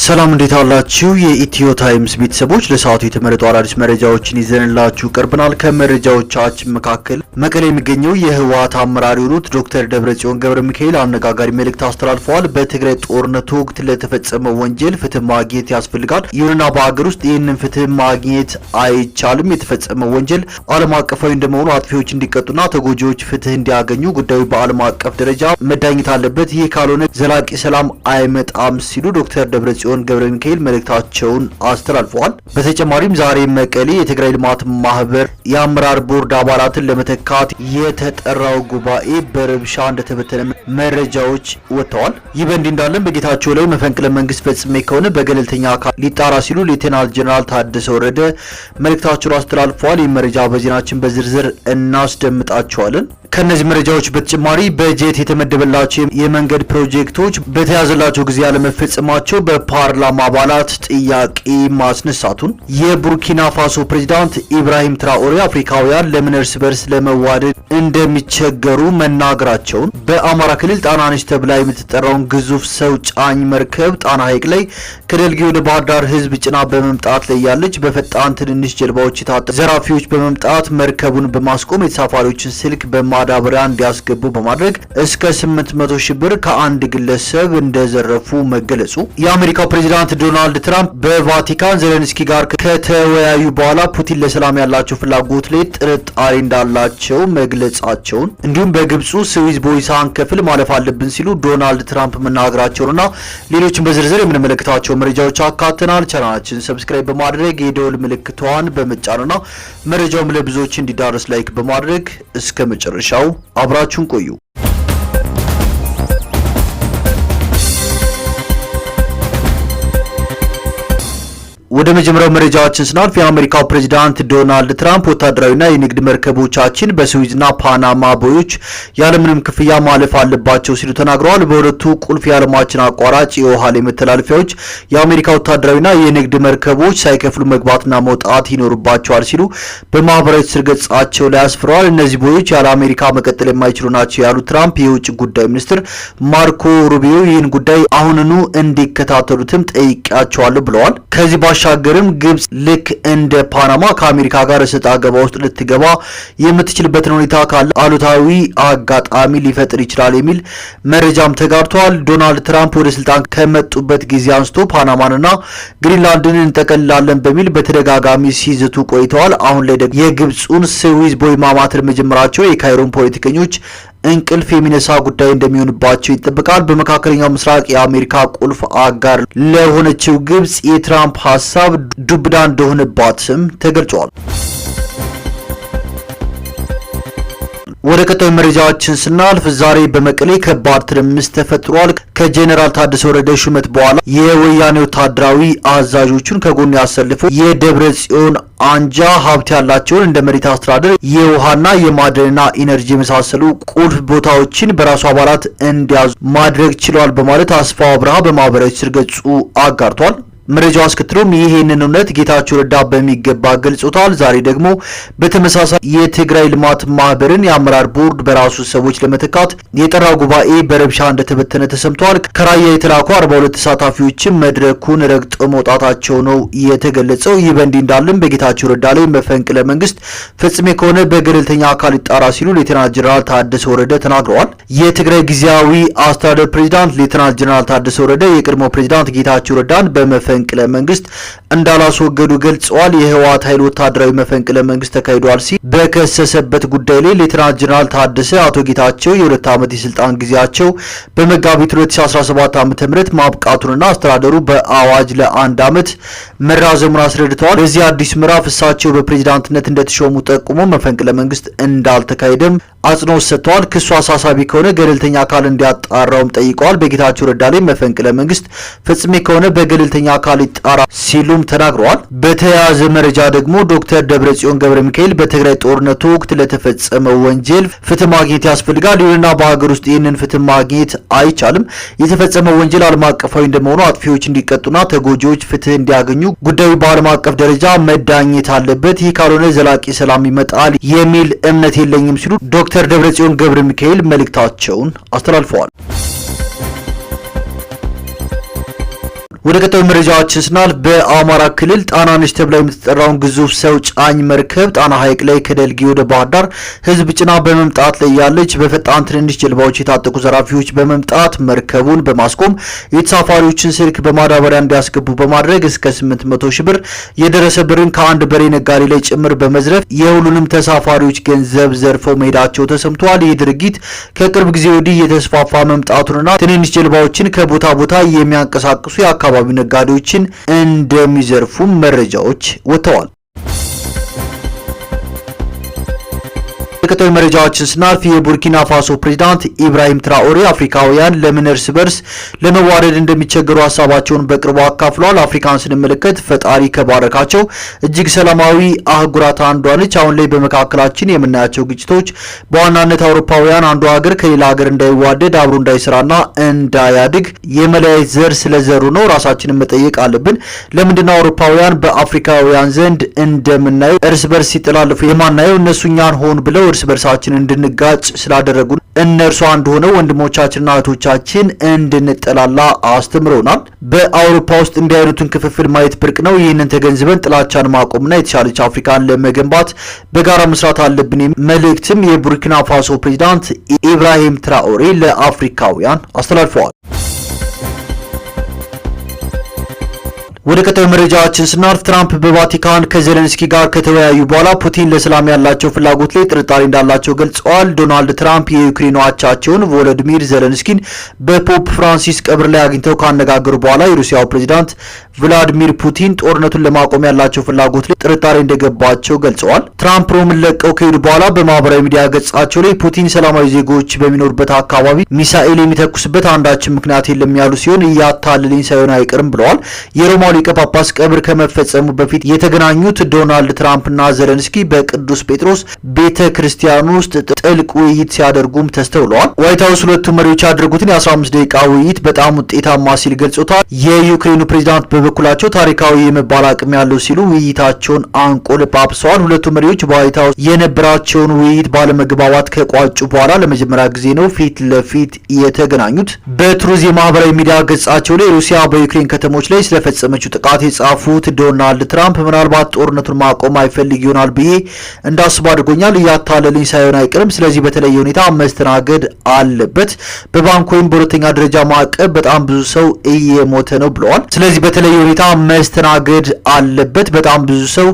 ሰላም እንዴት አላችሁ? የኢትዮ ታይምስ ቤተሰቦች ለሰዓቱ የተመረጡ አዳዲስ መረጃዎችን ይዘንላችሁ ቀርበናል። ከመረጃዎቻችን መካከል መቀሌ የሚገኘው የህወሓት አመራር የሆኑት ዶክተር ደብረጽዮን ገብረ ሚካኤል አነጋጋሪ መልእክት አስተላልፈዋል። በትግራይ ጦርነት ወቅት ለተፈጸመው ወንጀል ፍትህ ማግኘት ያስፈልጋል። ይሁንና በሀገር ውስጥ ይህንን ፍትህ ማግኘት አይቻልም። የተፈጸመው ወንጀል ዓለም አቀፋዊ እንደመሆኑ አጥፊዎች እንዲቀጡና ተጎጂዎች ፍትህ እንዲያገኙ ጉዳዩ በዓለም አቀፍ ደረጃ መዳኘት አለበት። ይህ ካልሆነ ዘላቂ ሰላም አይመጣም ሲሉ ዶክተር ደብረጽዮን ገብረ ሚካኤል መልእክታቸውን አስተላልፈዋል። በተጨማሪም ዛሬ መቀሌ የትግራይ ልማት ማህበር የአመራር ቦርድ አባላትን ለመተካት የተጠራው ጉባኤ በረብሻ እንደተበተነ መረጃዎች ወጥተዋል። ይህ በእንዲህ እንዳለም በጌታቸው ላይ መፈንቅለ መንግስት ፈጽሜ ከሆነ በገለልተኛ አካል ሊጣራ ሲሉ ሌተናል ጀነራል ታደሰ ወረደ መልእክታቸውን አስተላልፈዋል። ይህ መረጃ በዜናችን በዝርዝር እናስደምጣቸዋለን። ከነዚህ መረጃዎች በተጨማሪ በጀት የተመደበላቸው የመንገድ ፕሮጀክቶች በተያዘላቸው ጊዜ ያለመፈጸማቸው በፓርላማ አባላት ጥያቄ ማስነሳቱን፣ የቡርኪና ፋሶ ፕሬዝዳንት ኢብራሂም ትራኦሬ አፍሪካውያን ለምን እርስ በርስ ለመዋደድ እንደሚቸገሩ መናገራቸውን፣ በአማራ ክልል ጣና ነች ተብላ የምትጠራውን ግዙፍ ሰው ጫኝ መርከብ ጣና ሐይቅ ላይ ከደልጊ ወደ ባህር ዳር ህዝብ ጭና በመምጣት ላይ ያለች በፈጣን ትንንሽ ጀልባዎች የታጠቁ ዘራፊዎች በመምጣት መርከቡን በማስቆም የተሳፋሪዎችን ስልክ ማዳበሪያ እንዲያስገቡ በማድረግ እስከ 800 ሺህ ብር ከአንድ ግለሰብ እንደዘረፉ መገለጹ፣ የአሜሪካው ፕሬዝዳንት ዶናልድ ትራምፕ በቫቲካን ዜሌንስኪ ጋር ከተወያዩ በኋላ ፑቲን ለሰላም ያላቸው ፍላጎት ላይ ጥርጣሬ እንዳላቸው መግለጻቸውን፣ እንዲሁም በግብፁ ስዊዝ ቦይ ሳንከፍል ማለፍ አለብን ሲሉ ዶናልድ ትራምፕ መናገራቸውንና ሌሎችን በዝርዝር የምንመለከታቸው መረጃዎች አካተናል። ቻናላችን ሰብስክራይብ በማድረግ የደወል ምልክቷን በመጫንና መረጃውም ለብዙዎች እንዲዳረስ ላይክ በማድረግ እስከ መጨረሻው አብራችሁን ቆዩ። ወደ መጀመሪያው መረጃችን ስናልፍ የአሜሪካው ፕሬዝዳንት ዶናልድ ትራምፕ ወታደራዊና የንግድ መርከቦቻችን በስዊዝና ፓናማ ቦዮች ያለምንም ክፍያ ማለፍ አለባቸው ሲሉ ተናግረዋል። በሁለቱ ቁልፍ የዓለማችን አቋራጭ የውሃ ላይ መተላለፊያዎች የአሜሪካ ወታደራዊና የንግድ መርከቦች ሳይከፍሉ መግባትና መውጣት ይኖርባቸዋል ሲሉ በማህበራዊ ትስስር ገጻቸው ላይ አስፍረዋል። እነዚህ ቦዮች ያለ አሜሪካ መቀጠል የማይችሉ ናቸው ያሉት ትራምፕ የውጭ ጉዳይ ሚኒስትር ማርኮ ሩቢዮ ይህን ጉዳይ አሁንኑ እንዲከታተሉትም ጠይቄያቸዋለሁ ብለዋል። ከዚህ ሻገርም ግብጽ ልክ እንደ ፓናማ ከአሜሪካ ጋር እሰጥ አገባ ውስጥ ልትገባ የምትችልበትን ሁኔታ ካለ አሉታዊ አጋጣሚ ሊፈጥር ይችላል የሚል መረጃም ተጋርቷል። ዶናልድ ትራምፕ ወደ ስልጣን ከመጡበት ጊዜ አንስቶ ፓናማንና ግሪንላንድን እንጠቀልላለን በሚል በተደጋጋሚ ሲዝቱ ቆይተዋል። አሁን ላይ ደግሞ የግብጹን ስዊዝ ቦይ ማማተር መጀመራቸው የካይሮን ፖለቲከኞች እንቅልፍ የሚነሳ ጉዳይ እንደሚሆንባቸው ይጠበቃል። በመካከለኛው ምስራቅ የአሜሪካ ቁልፍ አጋር ለሆነችው ግብጽ የትራምፕ ሀሳብ ዱብዳ እንደሆነባትም ተገልጿል። ወደ ቀጣዩ መረጃችን ስናልፍ ዛሬ በመቀሌ ከባድ ትርምስ ተፈጥሯል። ከጄኔራል ታደሰ ወረደ ሹመት በኋላ የወያኔ ወታደራዊ አዛዦቹን ከጎን ያሰልፈው የደብረ ጽዮን አንጃ ሀብት ያላቸውን እንደ መሬት አስተዳደር፣ የውሃና የማዕድንና ኢነርጂ የመሳሰሉ ቁልፍ ቦታዎችን በራሱ አባላት እንዲያዙ ማድረግ ችሏል በማለት አስፋው አብርሃ በማህበራዊ ትስስር ገጹ አጋርቷል። መረጃው አስከትሎም ይሄንን እውነት ጌታቸው ረዳ በሚገባ ገልጾታል። ዛሬ ደግሞ በተመሳሳይ የትግራይ ልማት ማህበርን የአመራር ቦርድ በራሱ ሰዎች ለመተካት የጠራው ጉባኤ በረብሻ እንደተበተነ ተሰምቷል። ከራያ የተላኩ 42 ተሳታፊዎችም መድረኩን ረግጠው መውጣታቸው ነው የተገለጸው። ይህ በእንዲህ እንዳለም በጌታቸው ረዳ ላይ መፈንቅለ መንግስት ፈጽሜ ከሆነ በገለልተኛ አካል ይጣራ ሲሉ ሌተናል ጀነራል ታደሰ ወረደ ተናግረዋል። የትግራይ ጊዜያዊ አስተዳደር ፕሬዝዳንት ሌተናል ጀነራል ታደሰ ወረደ የቀድሞ ፕሬዝዳንት ጌታቸው ረዳን በመፈንቅለ መንግስት እንዳላስወገዱ ገልጸዋል። የህወሓት ኃይል ወታደራዊ መፈንቅለ መንግስት ተካሂዷል ሲል በከሰሰበት ጉዳይ ላይ ሌተናል ጀነራል ታደሰ አቶ ጌታቸው የ2 ዓመት የስልጣን ጊዜያቸው በመጋቢት 2017 ዓ.ም ማብቃቱንና አስተዳደሩ በአዋጅ ለ1 ዓመት መራዘሙን አስረድተዋል። በዚህ አዲስ ምዕራፍ እሳቸው በፕሬዝዳንትነት እንደተሾሙ ጠቁሞ መፈንቅለ መንግስት እንዳልተካሄደም አጽንኦት ሰጥተዋል። ክሱ አሳሳቢ ከሆነ ገለልተኛ አካል እንዲያጣራውም ጠይቀዋል። በጌታቸው ረዳ ላይ መፈንቅለ መንግስት ፈጽሜ ከሆነ በገለልተኛ አካል ይጣራ ሲሉም ሲሉም ተናግረዋል። በተያያዘ መረጃ ደግሞ ዶክተር ደብረጽዮን ገብረ ሚካኤል በትግራይ ጦርነቱ ወቅት ለተፈጸመው ወንጀል ፍትህ ማግኘት ያስፈልጋል። ይሁንና በሀገር ውስጥ ይህንን ፍትህ ማግኘት አይቻልም። የተፈጸመው ወንጀል ዓለም አቀፋዊ እንደመሆኑ አጥፊዎች እንዲቀጡና ተጎጂዎች ፍትህ እንዲያገኙ ጉዳዩ በዓለም አቀፍ ደረጃ መዳኘት አለበት። ይህ ካልሆነ ዘላቂ ሰላም ይመጣል የሚል እምነት የለኝም ሲሉ ዶክተር ደብረጽዮን ገብረ ሚካኤል መልእክታቸውን አስተላልፈዋል። ወደ ቀጣዩ መረጃዎችን ስናልፍ በአማራ ክልል ጣናነሽ ተብላ የምትጠራውን ግዙፍ ሰው ጫኝ መርከብ ጣና ሐይቅ ላይ ከደልጊ ወደ ባህር ዳር ህዝብ ጭና በመምጣት ላይ ያለች በፈጣን ትንንሽ ጀልባዎች የታጠቁ ዘራፊዎች በመምጣት መርከቡን በማስቆም የተሳፋሪዎችን ስልክ በማዳበሪያ እንዲያስገቡ በማድረግ እስከ 800 ሺህ ብር የደረሰ ብርን ከአንድ በሬ ነጋዴ ላይ ጭምር በመዝረፍ የሁሉንም ተሳፋሪዎች ገንዘብ ዘርፈው መሄዳቸው ተሰምቷል። ይህ ድርጊት ከቅርብ ጊዜ ወዲህ የተስፋፋ መምጣቱንና ትንንሽ ጀልባዎችን ከቦታ ቦታ የሚያንቀሳቅሱ የአካባቢ ነጋዴዎችን እንደሚዘርፉ መረጃዎች ወጥተዋል። በቀጣዩ መረጃዎችን ስናልፍ የቡርኪና ፋሶ ፕሬዝዳንት ኢብራሂም ትራኦሬ አፍሪካውያን ለምን እርስ በርስ ለመዋደድ እንደሚቸገሩ ሀሳባቸውን በቅርቡ አካፍለዋል። አፍሪካን ስንመለከት ፈጣሪ ከባረካቸው እጅግ ሰላማዊ አህጉራት አንዷ ነች። አሁን ላይ በመካከላችን የምናያቸው ግጭቶች በዋናነት አውሮፓውያን አንዱ ሀገር ከሌላ ሀገር እንዳይዋደድ አብሮ እንዳይሰራና እንዳያድግ የመለያየት ዘር ስለዘሩ ነው። ራሳችንን መጠየቅ አለብን። ለምንድነው አውሮፓውያን በአፍሪካውያን ዘንድ እንደምናየው እርስ በርስ ሲጠላለፉ የማናየው? እነሱ እኛን ሆን ብለው እርስ በርሳችን እንድንጋጭ ስላደረጉ እነርሱ አንድ ሆነው ወንድሞቻችንና እህቶቻችን እንድንጠላላ አስተምረውናል። በአውሮፓ ውስጥ እንዲህ አይነቱን ክፍፍል ማየት ብርቅ ነው። ይህንን ተገንዝበን ጥላቻን ማቆምና የተሻለች አፍሪካን ለመገንባት በጋራ መስራት አለብን። መልእክትም የቡርኪና ፋሶ ፕሬዝዳንት ኢብራሂም ትራኦሬ ለአፍሪካውያን አስተላልፈዋል። ወደ ቀጣዩ መረጃዎችን ስናልፍ ትራምፕ በቫቲካን ከዜሌንስኪ ጋር ከተወያዩ በኋላ ፑቲን ለሰላም ያላቸው ፍላጎት ላይ ጥርጣሬ እንዳላቸው ገልጸዋል። ዶናልድ ትራምፕ የዩክሬን አቻቸውን ቮሎዲሚር ዜሌንስኪን በፖፕ ፍራንሲስ ቀብር ላይ አግኝተው ካነጋገሩ በኋላ የሩሲያው ፕሬዝዳንት ቭላዲሚር ፑቲን ጦርነቱን ለማቆም ያላቸው ፍላጎት ላይ ጥርጣሬ እንደገባቸው ገልጸዋል። ትራምፕ ሮምን ለቀው ከሄዱ በኋላ በማህበራዊ ሚዲያ ገጻቸው ላይ ፑቲን ሰላማዊ ዜጎች በሚኖርበት አካባቢ ሚሳኤል የሚተኩስበት አንዳችን ምክንያት የለም ያሉ ሲሆን እያታለለኝ ሳይሆን አይቀርም ብለዋል። የሮማ ሊቀ ጳጳስ ቀብር ከመፈጸሙ በፊት የተገናኙት ዶናልድ ትራምፕና ዜሌንስኪ በቅዱስ ጴጥሮስ ቤተ ክርስቲያን ውስጥ ጥልቅ ውይይት ሲያደርጉም ተስተውለዋል። ዋይት ሀውስ ሁለቱ መሪዎች ያደረጉትን የ15 ደቂቃ ውይይት በጣም ውጤታማ ሲል ገልጾታል። የዩክሬኑ ፕሬዝዳንት በበኩላቸው ታሪካዊ የመባል አቅም ያለው ሲሉ ውይይታቸውን አንቆለጳጵሰዋል። ሁለቱ መሪዎች በዋይት ሀውስ የነበራቸውን ውይይት ባለመግባባት ከቋጩ በኋላ ለመጀመሪያ ጊዜ ነው ፊት ለፊት የተገናኙት። በትሩዝ የማህበራዊ ሚዲያ ገጻቸው ላይ ሩሲያ በዩክሬን ከተሞች ላይ ስለፈጸመችው ጥቃት የጻፉት ዶናልድ ትራምፕ ምናልባት ጦርነቱን ማቆም አይፈልግ ይሆናል ብዬ እንዳስብ አድርጎኛል። እያታለልኝ ሳይሆን አይቀርም። ስለዚህ በተለየ ሁኔታ መስተናገድ አለበት። በባንክ ወይም በሁለተኛ ደረጃ ማዕቀብ በጣም ብዙ ሰው እየሞተ ነው ብለዋል። ስለዚህ በተለየ ሁኔታ መስተናገድ አለበት። በጣም ብዙ ሰው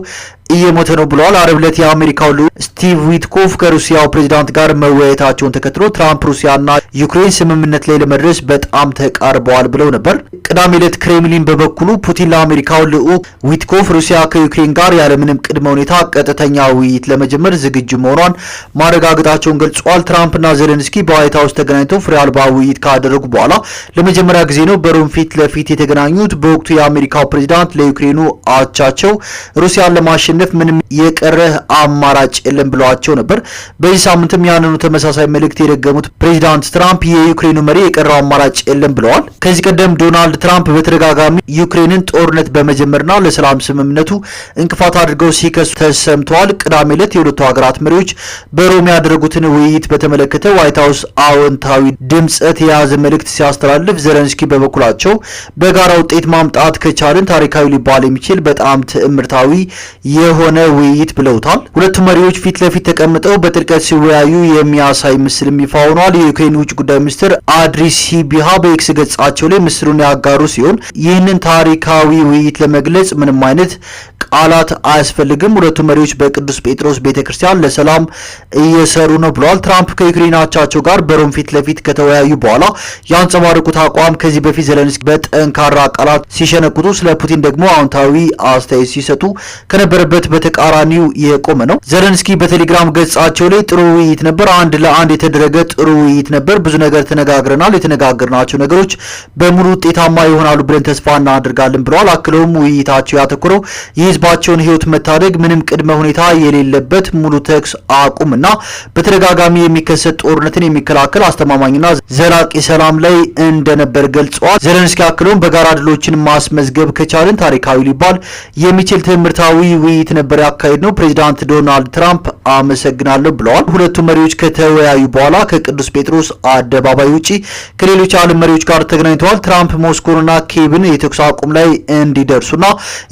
እየሞተ ነው ብለዋል። አርብ ዕለት የአሜሪካው ልዑል ስቲቭ ዊትኮፍ ከሩሲያው ፕሬዝዳንት ጋር መወያየታቸውን ተከትሎ ትራምፕ ሩሲያና ዩክሬን ስምምነት ላይ ለመድረስ በጣም ተቃርበዋል ብለው ነበር። ቅዳሜ ዕለት ክሬምሊን በበኩሉ ፑቲን ለአሜሪካው ልዑል ዊትኮፍ ሩሲያ ከዩክሬን ጋር ያለምንም ቅድመ ሁኔታ ቀጥተኛ ውይይት ለመጀመር ዝግጁ መሆኗን ማረጋገጣቸውን ገልጸዋል። ትራምፕና ዜሌንስኪ በዋይት ሀውስ ተገናኝተው ፍሬ አልባ ውይይት ካደረጉ በኋላ ለመጀመሪያ ጊዜ ነው በሮም ፊት ለፊት የተገናኙት። በወቅቱ የአሜሪካው ፕሬዝዳንት ለዩክሬኑ አቻቸው ሩሲያን ለማሸነፍ ምንም የቀረህ አማራጭ የለም ብለዋቸው ነበር። በዚህ ሳምንትም ያንኑ ተመሳሳይ መልእክት የደገሙት ፕሬዝዳንት ትራምፕ የዩክሬኑ መሪ የቀረው አማራጭ የለም ብለዋል። ከዚህ ቀደም ዶናልድ ትራምፕ በተደጋጋሚ ዩክሬንን ጦርነት በመጀመርና ለሰላም ስምምነቱ እንቅፋት አድርገው ሲከሱ ተሰምተዋል። ቅዳሜ ዕለት የሁለቱ ሀገራት መሪዎች በሮም ያደረጉትን ውይይት በተመለከተ ዋይት ሀውስ አዎንታዊ ድምጸት የያዘ መልእክት ሲያስተላልፍ፣ ዜሌንስኪ በበኩላቸው በጋራ ውጤት ማምጣት ከቻልን ታሪካዊ ሊባል የሚችል በጣም ትዕምርታዊ የሆነ ውይይት ብለውታል። ሁለቱ መሪዎች ፊት ለፊት ተቀምጠው በጥልቀት ሲወያዩ የሚያሳይ ምስል ይፋ ሆኗል። የዩክሬን ውጭ ጉዳይ ሚኒስትር አድሪ ሲቢሃ በኤክስ ገጻቸው ላይ ምስሉን ያጋሩ ሲሆን ይህንን ታሪካዊ ውይይት ለመግለጽ ምንም አይነት ቃላት አያስፈልግም። ሁለቱ መሪዎች በቅዱስ ጴጥሮስ ቤተክርስቲያን ለሰላም እየሰሩ ነው ብለዋል። ትራምፕ ከዩክሬን አቻቸው ጋር በሮም ፊት ለፊት ከተወያዩ በኋላ ያንጸባረቁት አቋም ከዚህ በፊት ዘለንስኪ በጠንካራ ቃላት ሲሸነቁጡ፣ ስለ ፑቲን ደግሞ አዎንታዊ አስተያየት ሲሰጡ ከነበረበት በተቃራኒው የቆመ ነው። ዘለንስኪ በቴሌግራም ገጻቸው ላይ ጥሩ ውይይት ነበር፣ አንድ ለአንድ የተደረገ ጥሩ ውይይት ነበር፣ ብዙ ነገር ተነጋግረናል፣ የተነጋገርናቸው ነገሮች በሙሉ ውጤታማ ይሆናሉ ብለን ተስፋ እናደርጋለን ብለዋል። አክለውም ውይይታቸው ያተኮረው የህዝባቸውን ህይወት መታደግ፣ ምንም ቅድመ ሁኔታ የሌለበት ሙሉ ተኩስ አቁምና በተደጋጋሚ የሚከሰት ጦርነትን የሚከላከል አስተማማኝና ዘላቂ ሰላም ላይ እንደነበር ገልጸዋል። ዘለንስኪ አክለውም በጋራ ድሎችን ማስመዝገብ ከቻልን ታሪካዊ ሊባል የሚችል ትምህርታዊ ውይይት ነበር ያካሄድ ነው። ፕሬዚዳንት ዶናልድ ትራምፕ አመሰግናለሁ ብለዋል። ሁለቱ መሪዎች ከተወያዩ በኋላ ከቅዱስ ጴጥሮስ አደባባይ ውጪ ከሌሎች ዓለም መሪዎች ጋር ተገናኝተዋል። ትራምፕ ሞስኮና ኪየቭን የተኩስ አቁም ላይ እንዲደርሱና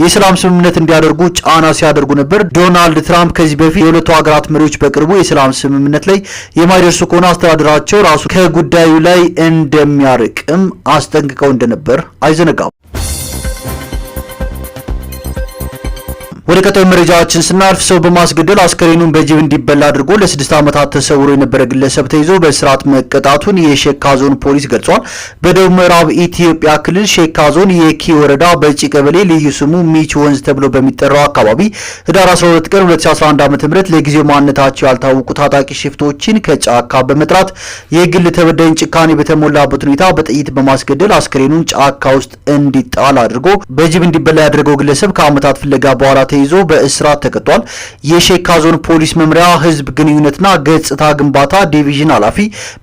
የሰላም ስምምነት እንዲያደርጉ ጫና ሲያደርጉ ነበር። ዶናልድ ትራምፕ ከዚህ በፊት የሁለቱ ሀገራት መሪዎች በቅርቡ የሰላም ስምምነት ላይ የማይደርሱ ከሆነ አስተዳደራቸው ራሱ ከጉዳዩ ላይ እንደሚያርቅም አስጠንቅቀው እንደነበር አይዘነጋም። ወደ ቀጣዩ መረጃችን ስናልፍ ሰው በማስገደል አስከሬኑን በጅብ እንዲበላ አድርጎ ለ6 ዓመታት ተሰውሮ የነበረ ግለሰብ ተይዞ በእስራት መቀጣቱን የሼካ ዞን ፖሊስ ገልጿል። በደቡብ ምዕራብ ኢትዮጵያ ክልል ሼካ ዞን የኪ ወረዳ በጪ ቀበሌ ልዩ ስሙ ሚች ወንዝ ተብሎ በሚጠራው አካባቢ ህዳር 12 ቀን 2011 ዓ.ም ለጊዜው ማንነታቸው ያልታወቁ ታጣቂ ሽፍቶችን ከጫካ በመጥራት የግል ተበዳይን ጭካኔ በተሞላበት ሁኔታ በጥይት በማስገደል አስከሬኑን ጫካ ውስጥ እንዲጣል አድርጎ በጅብ እንዲበላ ያደረገው ግለሰብ ከዓመታት ፍለጋ በኋላ ተይዞ በእስራት ተቀጥቷል። የሼካ ዞን ፖሊስ መምሪያ ህዝብ ግንኙነትና ገጽታ ግንባታ ዲቪዥን ኃላፊ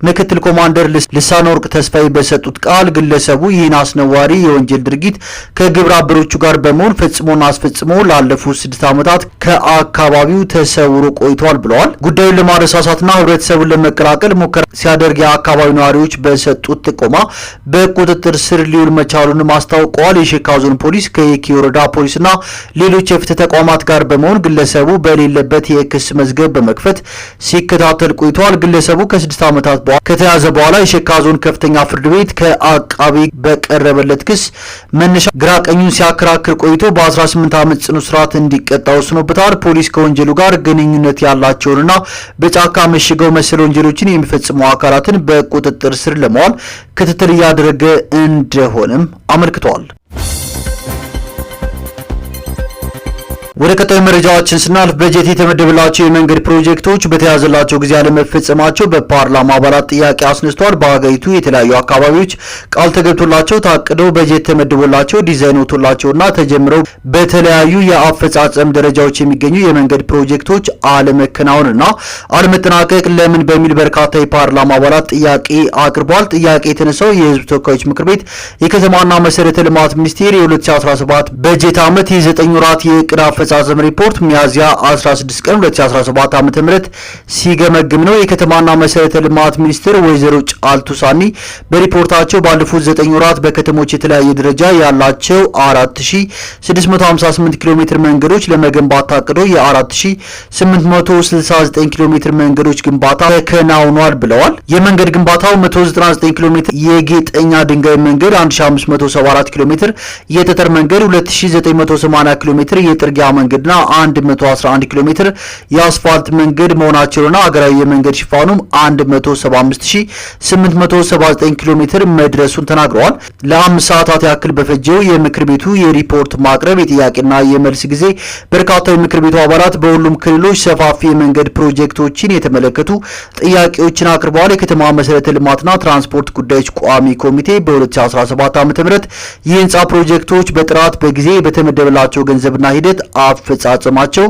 ምክትል ኮማንደር ልሳነ ወርቅ ተስፋዬ በሰጡት ቃል ግለሰቡ ይህን አስነዋሪ የወንጀል ድርጊት ከግብረ አበሮቹ ጋር በመሆን ፈጽሞና አስፈጽሞ ላለፉት 6 ዓመታት ከአካባቢው ተሰውሮ ቆይቷል ብለዋል። ጉዳዩን ለማረሳሳትና ህብረተሰቡን ለመቀላቀል ሙከራ ሲያደርግ የአካባቢው ነዋሪዎች በሰጡት ጥቆማ በቁጥጥር ስር ሊውል መቻሉን አስታውቀዋል። የሼካ ዞን ፖሊስ ከየኪ ወረዳ ፖሊስና ሌሎች የፍትህ ተቋማት ጋር በመሆን ግለሰቡ በሌለበት የክስ መዝገብ በመክፈት ሲከታተል ቆይቷል። ግለሰቡ ከ6 ዓመታት በኋላ ከተያዘ በኋላ የሼካ ዞን ከፍተኛ ፍርድ ቤት ከአቃቤ በቀረበለት ክስ መነሻ ግራቀኙን ሲያከራክር ቆይቶ በ18 ዓመት ጽኑ እስራት እንዲቀጣ ወስኖበታል። ፖሊስ ከወንጀሉ ጋር ግንኙነት ያላቸውንና በጫካ መሽገው መሰል ወንጀሎችን የሚፈጽሙ አካላትን በቁጥጥር ስር ለማዋል ክትትል እያደረገ እንደሆነም አመልክቷል። ወደ ቀጣዩ መረጃዎችን ስናልፍ በጀት የተመደበላቸው የመንገድ ፕሮጀክቶች በተያዘላቸው ጊዜ አለመፈጸማቸው በፓርላማ አባላት ጥያቄ አስነስቷል። በሀገሪቱ የተለያዩ አካባቢዎች ቃል ተገብቶላቸው ታቅደው በጀት ተመድቦላቸው ዲዛይን ወጥቶላቸውና ተጀምረው በተለያዩ የአፈጻጸም ደረጃዎች የሚገኙ የመንገድ ፕሮጀክቶች አለመከናወንና አለመጠናቀቅ ለምን በሚል በርካታ የፓርላማ አባላት ጥያቄ አቅርቧል። ጥያቄ የተነሳው የህዝብ ተወካዮች ምክር ቤት የከተማና መሰረተ ልማት ሚኒስቴር የ2017 በጀት ዓመት የ9 ወራት የዕቅድ አፈጻጸም ሪፖርት ሚያዝያ 16 ቀን 2017 ዓ.ም ሲገመግም ነው። የከተማና መሰረተ ልማት ሚኒስትር ወይዘሮ ጫልቱ ሳኒ በሪፖርታቸው ባለፉት 9 ወራት በከተሞች የተለያየ ደረጃ ያላቸው 4658 ኪሎ ሜትር መንገዶች ለመገንባት ታቅዶ የ4869 ኪሎ ሜትር መንገዶች ግንባታ ተከናውኗል ብለዋል። የመንገድ ግንባታው 199 ኪሎ ሜትር የጌጠኛ ድንጋይ መንገድ፣ 1574 ኪሎ ሜትር የጠጠር መንገድ፣ 2980 ኪሎ ሜትር የጥርጊያ መንገድና 111 ኪሎ ሜትር የአስፋልት መንገድ መሆናቸውና ሀገራዊ የመንገድ ሽፋኑም 178879 ኪሎ ሜትር መድረሱን ተናግረዋል። ለ5 ሰዓታት ያክል በፈጀው የምክር ቤቱ የሪፖርት ማቅረብ የጥያቄና የመልስ ጊዜ በርካታ የምክር ቤቱ አባላት በሁሉም ክልሎች ሰፋፊ የመንገድ ፕሮጀክቶችን የተመለከቱ ጥያቄዎችን አቅርበዋል። የከተማ መሰረተ ልማትና ትራንስፖርት ጉዳዮች ቋሚ ኮሚቴ በ2017 ዓ.ም የህንጻ ፕሮጀክቶች በጥራት በጊዜ በተመደበላቸው ገንዘብና ሂደት አፈጻጸማቸው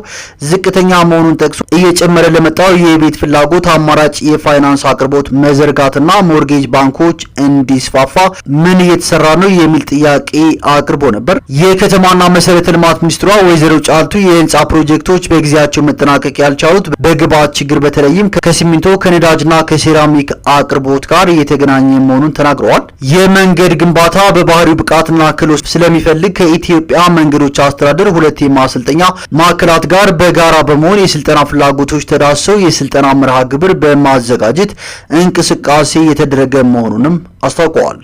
ዝቅተኛ መሆኑን ጠቅሶ እየጨመረ ለመጣው የቤት ፍላጎት አማራጭ የፋይናንስ አቅርቦት መዘርጋትና ሞርጌጅ ባንኮች እንዲስፋፋ ምን እየተሰራ ነው የሚል ጥያቄ አቅርቦ ነበር። የከተማና መሰረተ ልማት ሚኒስትሯ ወይዘሮ ጫልቱ የህንጻ ፕሮጀክቶች በጊዜያቸው መጠናቀቅ ያልቻሉት በግብዓት ችግር በተለይም ከሲሚንቶ ከነዳጅና ከሴራሚክ አቅርቦት ጋር የተገናኘ መሆኑን ተናግረዋል። የመንገድ ግንባታ በባህሪው ብቃትና ክህሎት ስለሚፈልግ ከኢትዮጵያ መንገዶች አስተዳደር 2 የማሰልጠኛ ማዕከላት ጋር በጋራ በመሆን የስልጠና ፍላጎቶች ተዳሰው የስልጠና መርሃ ግብር በማዘጋጀት እንቅስቃሴ የተደረገ መሆኑንም አስታውቀዋል።